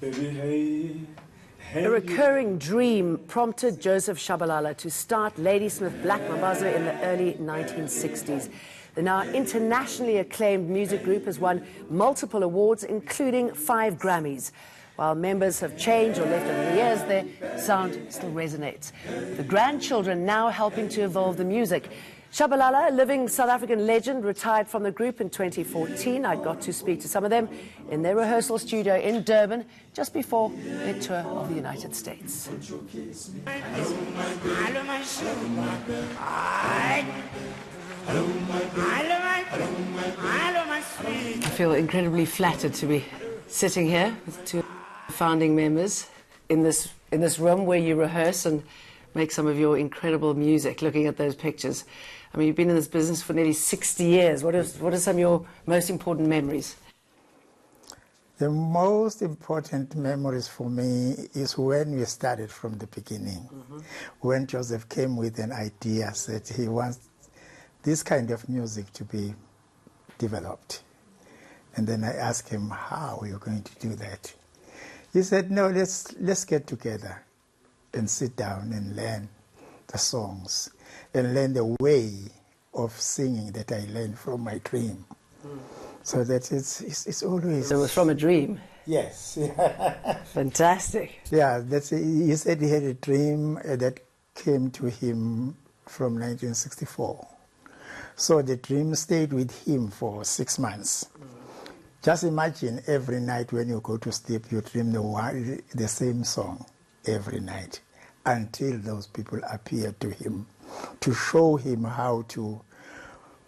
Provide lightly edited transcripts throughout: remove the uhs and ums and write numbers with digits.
Baby, hey, hey. A recurring dream prompted Joseph Shabalala to start Ladysmith Black Mambazo in the early 1960s. The now internationally acclaimed music group has won multiple awards, including 5 Grammys. While members have changed or left over the years, their sound still resonates. The grandchildren now helping to evolve the music. Shabalala, a living South African legend, retired from the group in 2014. I got to speak to some of them in their rehearsal studio in Durban just before their tour of the United States. I feel incredibly flattered to be sitting here with 2 founding members in this room where you rehearse and make some of your incredible music, looking at those pictures. I mean, you've been in this business for nearly 60 years. What are some of your most important memories? The most important memories for me is when we started from the beginning. When Joseph came with an idea, said he wants this kind of music to be developed. And then I asked him, how are you going to do that? He said, no, let's get together and sit down and learn the songs and learn the way of singing that I learned from my dream. So that it's always... So it was from a dream? Yes. Fantastic. Yeah, he said he had a dream that came to him from 1964. So the dream stayed with him for 6 months. Just imagine every night when you go to sleep, you dream the same song every night until those people appeared to him to show him how to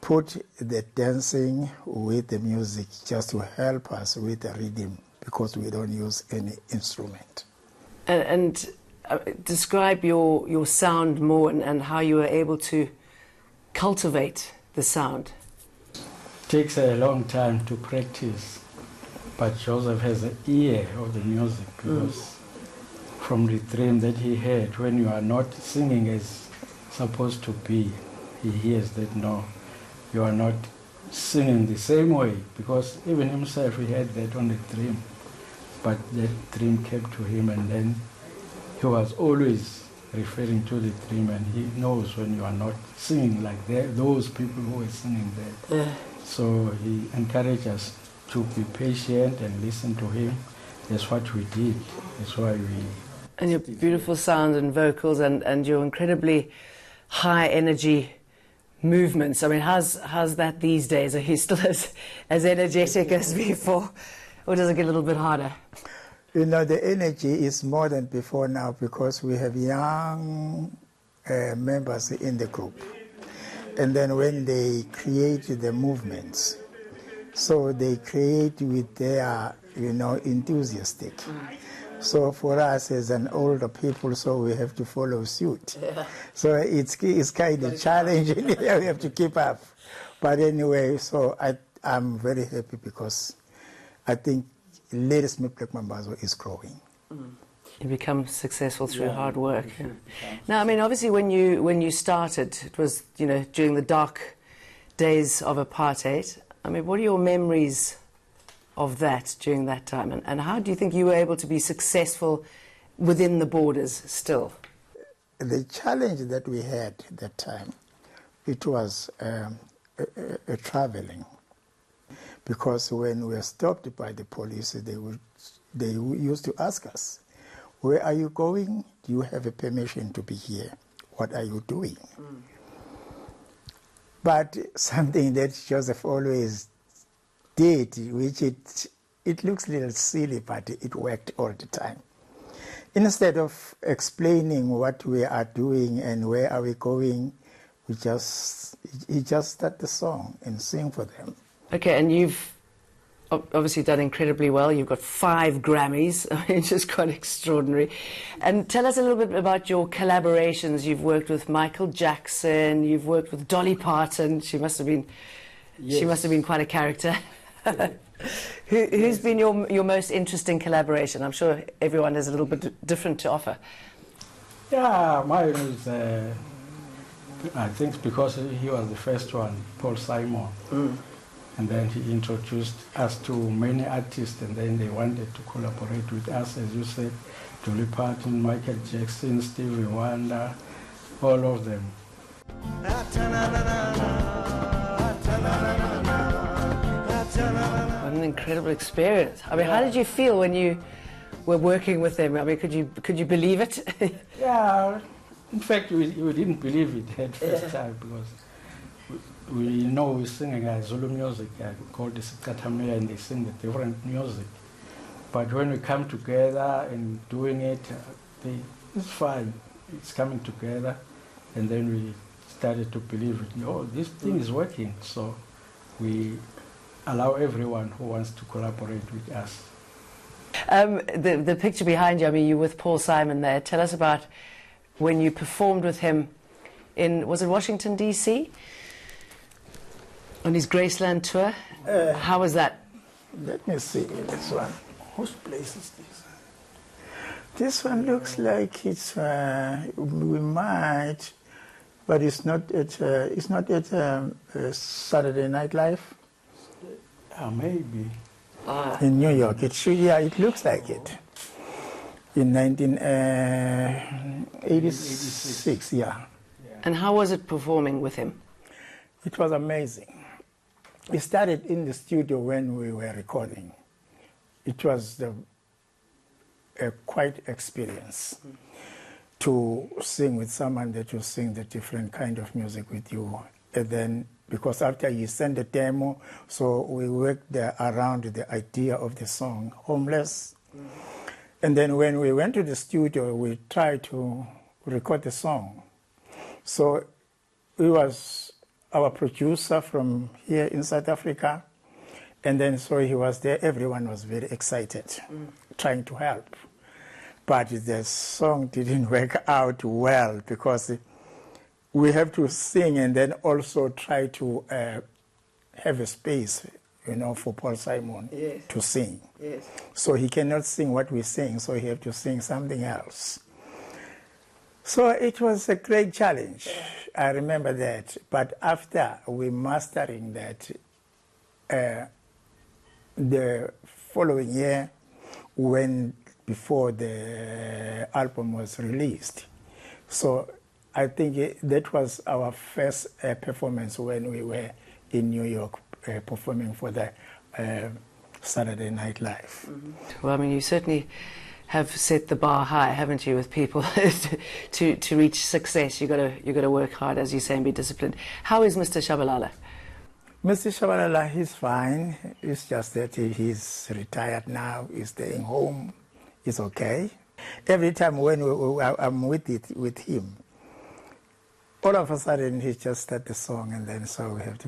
put the dancing with the music just to help us with the rhythm because we don't use any instrument. And describe your sound more and how you were able to cultivate the sound. Takes a long time to practice, but Joseph has an ear of the music because from the dream that he had, when you are not singing as supposed to be, he hears that no, you are not singing the same way, because even himself he had that on the dream, but that dream came to him and then he was always referring to the dream, and he knows when you are not singing like those people who were singing that. So he encouraged us to be patient and listen to him. That's what we did. That's why we... And your beautiful sound and vocals and your incredibly high energy movements. I mean, how's that these days? Are you still as energetic as before? Or does it get a little bit harder? You know, the energy is more than before now because we have young members in the group. And then when they create the movements, so they create with their, enthusiastic. So for us as an older people, so we have to follow suit. Yeah. So it's kind of challenging. We have to keep up. But anyway, so I'm very happy because I think Ladysmith Black Mambazo is growing. You become successful through hard work. Yeah. Now, I mean, obviously, when you started, it was during the dark days of apartheid. I mean, what are your memories of that during that time, and how do you think you were able to be successful within the borders still? The challenge that we had at that time, it was traveling, because when we were stopped by the police, they used to ask us, where are you going? Do you have a permission to be here? What are you doing? But something that Joseph always did, which it looks a little silly, but it worked all the time. Instead of explaining what we are doing and where are we going, he just start the song and sing for them. Okay, and you've obviously done incredibly well. You've got 5 Grammys. I mean, it's just quite extraordinary. And tell us a little bit about your collaborations. You've worked with Michael Jackson. You've worked with Dolly Parton. She must have been quite a character. Who's been your most interesting collaboration? I'm sure everyone has a little bit different to offer. Yeah, mine is, I think because he was the first one, Paul Simon. And then he introduced us to many artists, and then they wanted to collaborate with us, as you said, Dolly Parton, Michael Jackson, Stevie Wonder, all of them. What an incredible experience. I mean, how did you feel when you were working with them? I mean, could you believe it? Yeah, in fact, we didn't believe it at first time, because we know we're singing Zulu music called the Sikatamela, and they sing the different music. But when we come together and doing it, it's fine. It's coming together, and then we started to believe it. Oh, this thing is working. So we allow everyone who wants to collaborate with us. The picture behind you, I mean, you're with Paul Simon there. Tell us about when you performed with him in, was it Washington, D.C.? On his Graceland tour. How was that? Let me see this one. Whose place is this? This one looks like it's, we might, but it's not at Saturday Night Live. Maybe. In New York. It should, yeah, it looks like it. In 1986, yeah. And how was it performing with him? It was amazing. We started in the studio when we were recording. It was a quite experience to sing with someone that will sing the different kind of music with you. And then, because after you send the demo, so we worked around the idea of the song, Homeless. And then when we went to the studio, we tried to record the song. So it was our producer from here in South Africa, and then so he was there. Everyone was very excited, trying to help. But the song didn't work out well, because we have to sing and then also try to have a space, you know, for Paul Simon to sing. Yes. So he cannot sing what we sing, so he have to sing something else. So it was a great challenge. I remember that. But after we mastering that, the following year, before the album was released, so I think that was our first performance when we were in New York performing for the Saturday Night Live. Well, I mean, you certainly have set the bar high, haven't you, with people to reach success. You've got to work hard, as you say, and be disciplined. How is Mr. Shabalala? Mr. Shabalala, he's fine. It's just that he's retired now. He's staying home. It's okay. Every time when I'm with him, all of a sudden he just starts the song, and then so we have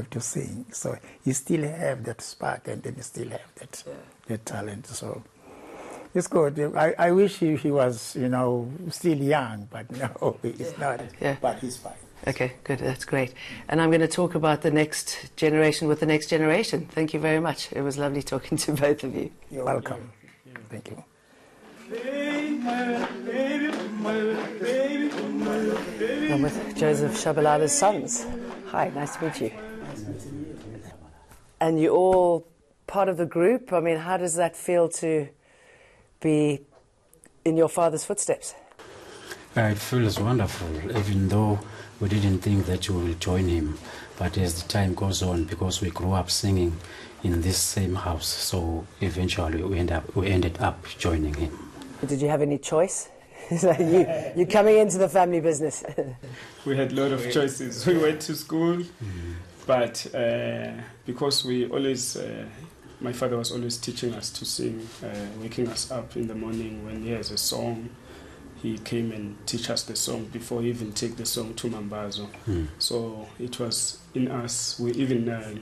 to sing. So he still have that spark, and then he still have that talent. So it's good. I wish he was, you know, still young, but no, he's not. Yeah. But he's fine. Okay, good. That's great. And I'm going to talk about the next generation with the next generation. Thank you very much. It was lovely talking to both of you. You're welcome. Thank you. I'm with Joseph Shabalala's sons. Hi, nice to meet you. And you're all part of the group. I mean, how does that feel to be in your father's footsteps? It feels wonderful, even though we didn't think that you will join him. But as the time goes on, because we grew up singing in this same house, so eventually we ended up joining him. Did you have any choice? You're coming into the family business. We had a lot of choices. We went to school, but because we always, my father was always teaching us to sing, waking us up in the morning when he has a song. He came and teach us the song before he even take the song to Mambazo. So it was in us. We even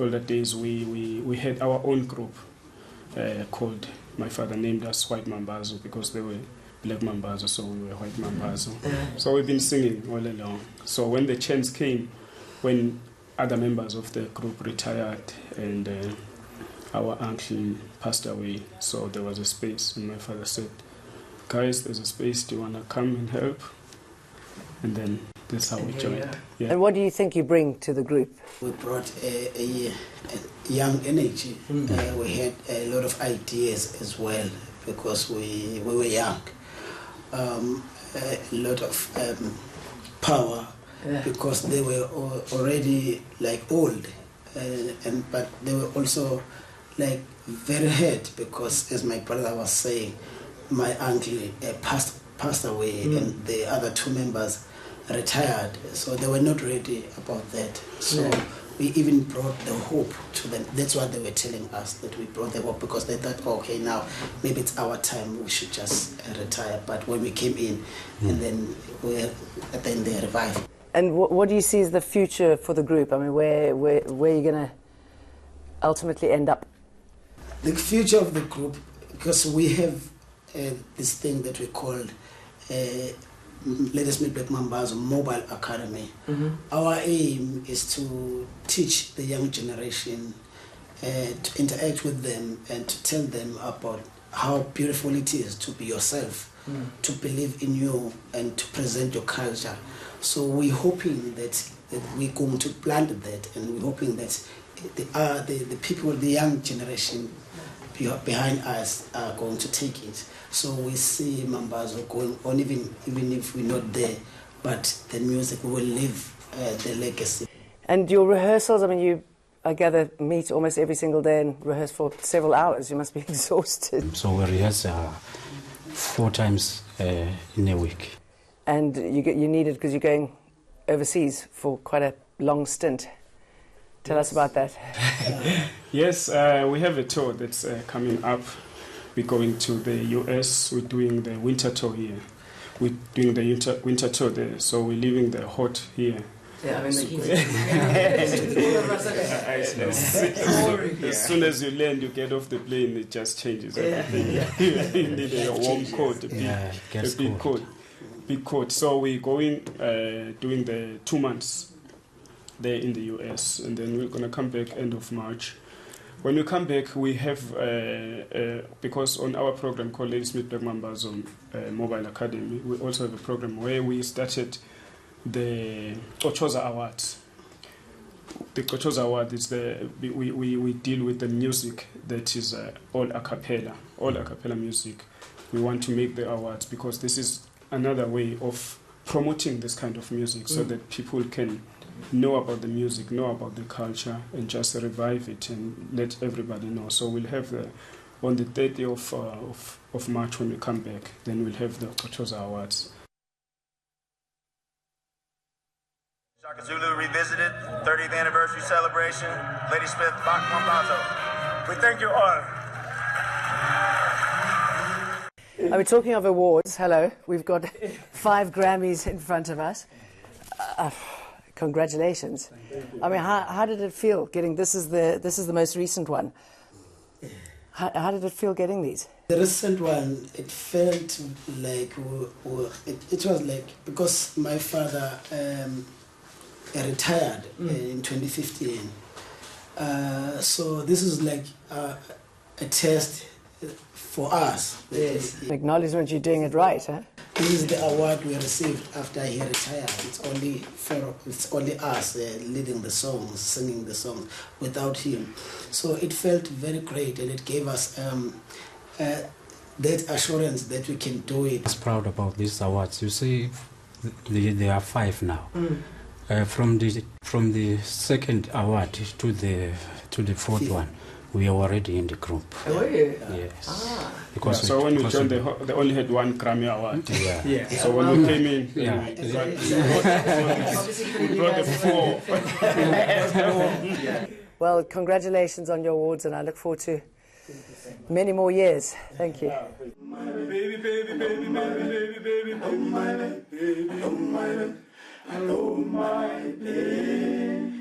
older days we had our own group called. My father named us White Mambazo because they were Black Mambazo, so we were White Mambazo. So we've been singing all along. So when the chance came, when other members of the group retired and our uncle passed away, so there was a space, and my father said, "Guys, there's a space. Do you want to come and help?" and then that's how we joined. Yeah. And what do you think you bring to the group? We brought a young energy. We had a lot of ideas as well because we were young. A lot of power because they were already like old, but they were also like very hurt because, as my brother was saying, my uncle passed away and the other two members retired, so they were not ready about that. So we even brought the hope to them. That's what they were telling us, that we brought the hope because they thought, okay, now maybe it's our time, we should just retire. But when we came in, and then they revived. And what do you see as the future for the group? I mean, where are you going to ultimately end up? The future of the group, because we have this thing that we call Ladysmith Black Mambazo Mobile Academy. Our aim is to teach the young generation, to interact with them and to tell them about how beautiful it is to be yourself, to believe in you and to present your culture. So we're hoping that we're going to plant that, and we're hoping that the people, the young generation behind us are going to take it. So we see Mambazo going on, even if we're not there, but the music will live the legacy. And your rehearsals, I mean, I gather, meet almost every single day and rehearse for several hours. You must be exhausted. So we rehearse 4 times in a week. And you need it because you're going overseas for quite a long stint. Tell us about that. Yes, we have a tour that's coming up. We're going to the US. We're doing the winter tour here. We're doing the winter tour there, so we're leaving the hot here. Yeah, I mean, as soon as you land, you get off the plane, it just changes everything. You need a warm coat, a big coat. So we're going, doing the 2 months there in the US, and then we're going to come back end of March. When we come back, we have, because on our program called Ladysmith Black Mambazo Mobile Academy, we also have a program where we started the Ochoza Awards. The Ochoza Award is we deal with the music that is all a cappella music. We want to make the awards because this is another way of promoting this kind of music so that people can know about the music, know about the culture, and just revive it and let everybody know. So we'll have on the 30th of March when we come back, then we'll have the Ochoza Awards. Shaka Zulu Revisited, 30th anniversary celebration, Ladysmith Black Mambazo. We thank you all. Are we talking of awards? Hello, we've got 5 Grammys in front of us. Congratulations. I mean, how did it feel getting, this is the most recent one. How did it feel getting these? The recent one, it felt like, it was like, because my father retired in 2015. So this is like a test for us. Yes. Acknowledgement you're doing it right, huh? This is the award we received after he retired. It's only us leading the songs, singing the songs without him. So it felt very great, and it gave us that assurance that we can do it. I was proud about these awards. You see, there are 5 now. From the second award to the 4th one, we are already in the group. Oh, yeah. Yes. Because so when we joined, they only had 1 Grammy award. Yeah. So when we came in, we brought the 4. Well, congratulations on your awards, and I look forward to many more years. Thank you. Baby, baby, baby, baby, baby, baby, oh my baby, oh my baby, hello my baby.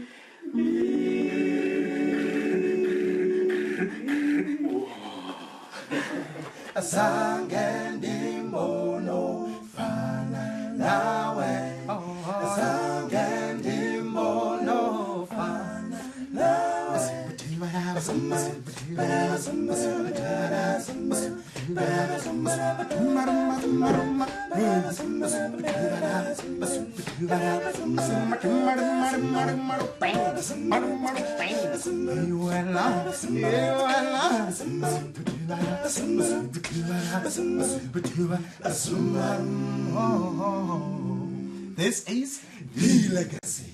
Azange ndimbono fana nawe, azange ndimbono fana nawe. This is the legacy.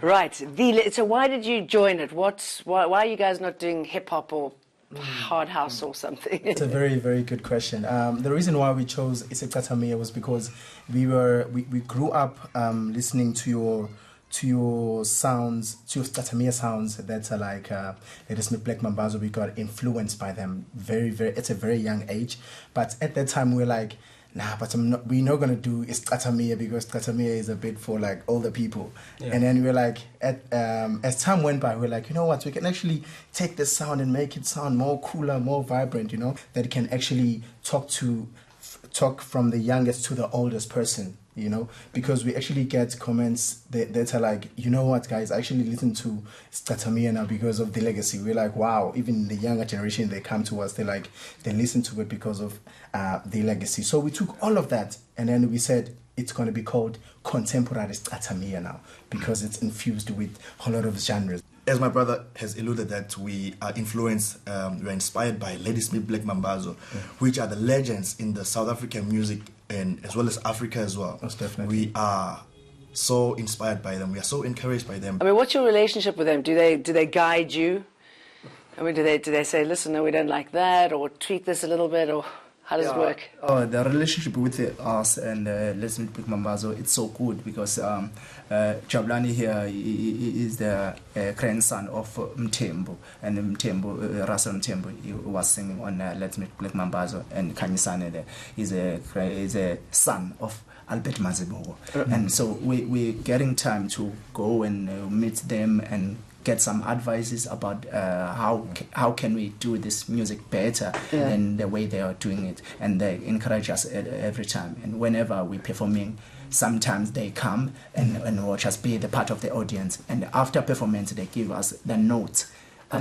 Right. So why did you join it? Why are you guys not doing hip hop or hard house or something? It's a very, very good question. The reason why we chose Isekatamiya was because we grew up listening to your sounds, to your Tatamiya sounds that are like Ladysmith Black Mambazo. We got influenced by them at a very young age. But at that time we were like, nah, but we're not gonna do Tatamiya because Tatamiya is a bit for like older people. Yeah. And then we're like, as time went by, we're like, you know what, we can actually take this sound and make it sound more cooler, more vibrant, you know, that it can actually talk from the youngest to the oldest person, you know, because we actually get comments that are like, you know what, guys, I actually listen to Tatamiya now because of the legacy. We're like, wow, even the younger generation, they come to us, they listen to it because of the legacy. So we took all of that and then we said it's going to be called contemporary Tatamiya now because it's infused with a lot of genres. As my brother has alluded that we are influenced, we're inspired by Ladysmith Black Mambazo, which are the legends in the South African music and as well as Africa as well. Most definitely. We are so inspired by them. We are so encouraged by them. I mean, what's your relationship with them? Do they guide you? I mean, do they say, listen, no, we don't like that, or tweak this a little bit, or how does it work? The relationship with us and Ladysmith Black Mambazo, it's so good because Jabulani here is the grandson of Mtembu, and Mtembu, Russell Mtembu, he was singing on Ladysmith Black Mambazo, and Kanyisane is a son of Albert Mazibuko. And so we're getting time to go and meet them and get some advices about how can we do this music better than the way they are doing it, and they encourage us every time. And whenever we're performing, sometimes they come and watch us be the part of the audience, and after performance they give us the notes. We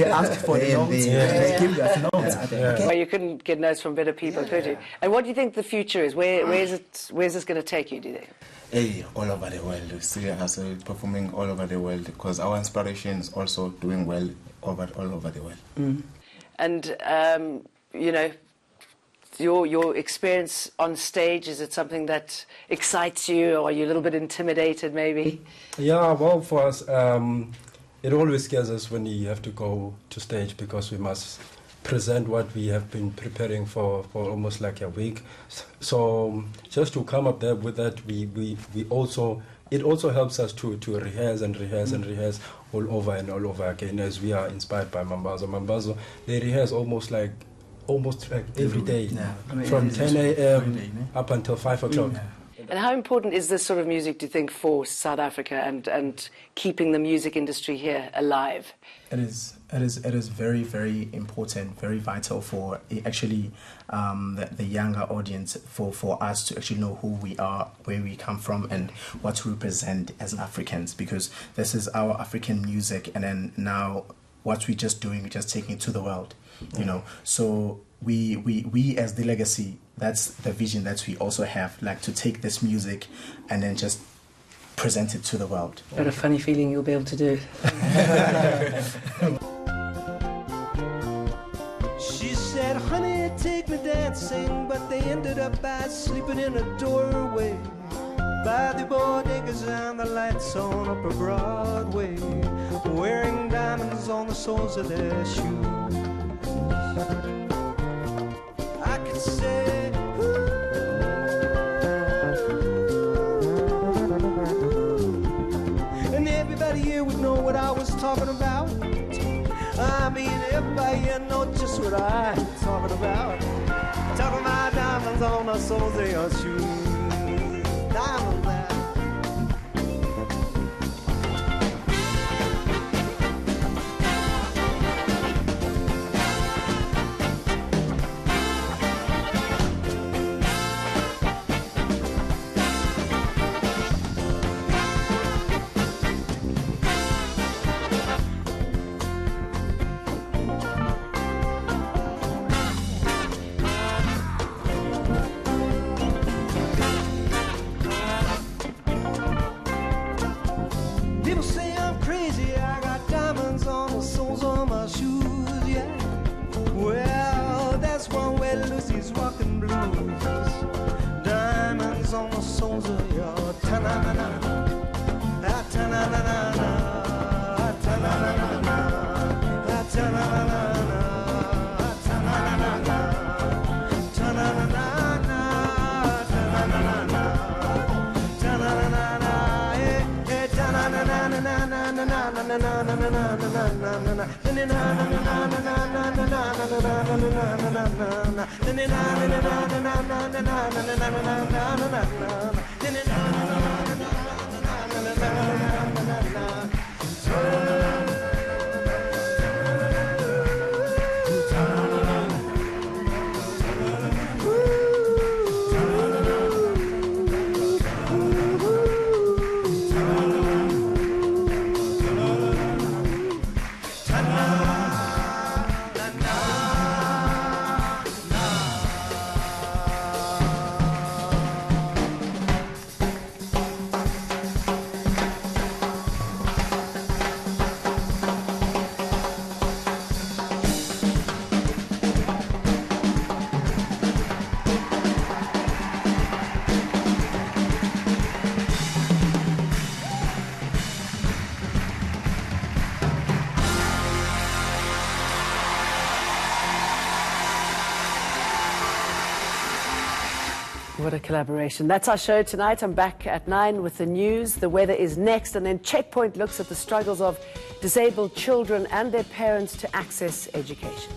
ask for the notes, they give us notes. Well, you couldn't get notes from better people, could you? And what do you think the future is? Where's this going to take you, do you think? Hey, all over the world. We see us performing all over the world because our inspiration is also doing well all over the world. And you know, your experience on stage, is it something that excites you, or are you a little bit intimidated maybe? Yeah, well, for us, it always scares us when you have to go to stage because we must present what we have been preparing for almost like a week. So just to come up there with that, it also helps us to rehearse and rehearse all over and all over again, as we are inspired by Mambazo. Mambazo, they rehearse almost like every day, from 10 a.m. up until 5 o'clock. And how important is this sort of music, do you think, for South Africa and keeping the music industry here alive? It is very, very important, very vital for actually the younger audience, for us to actually know who we are, where we come from, and what we represent as Africans, because this is our African music, and then now what we're just doing, we're just taking it to the world, you know. So we as the legacy, that's the vision that we also have, like to take this music and then just present it to the world. Got a funny feeling you'll be able to do it. She said, honey, take me dancing, but they ended up by sleeping in a doorway by the bodegas and the lights on Upper Broadway, wearing diamonds on the soles of their shoes. I could say, ooh, and everybody here would know what I was talking about. I mean, everybody here knows just what I'm talking about. Talking about diamonds on the soles of your shoes. Diamonds there. What a collaboration. That's our show tonight. I'm back at 9 with the news. The weather is next, and then Checkpoint looks at the struggles of disabled children and their parents to access education.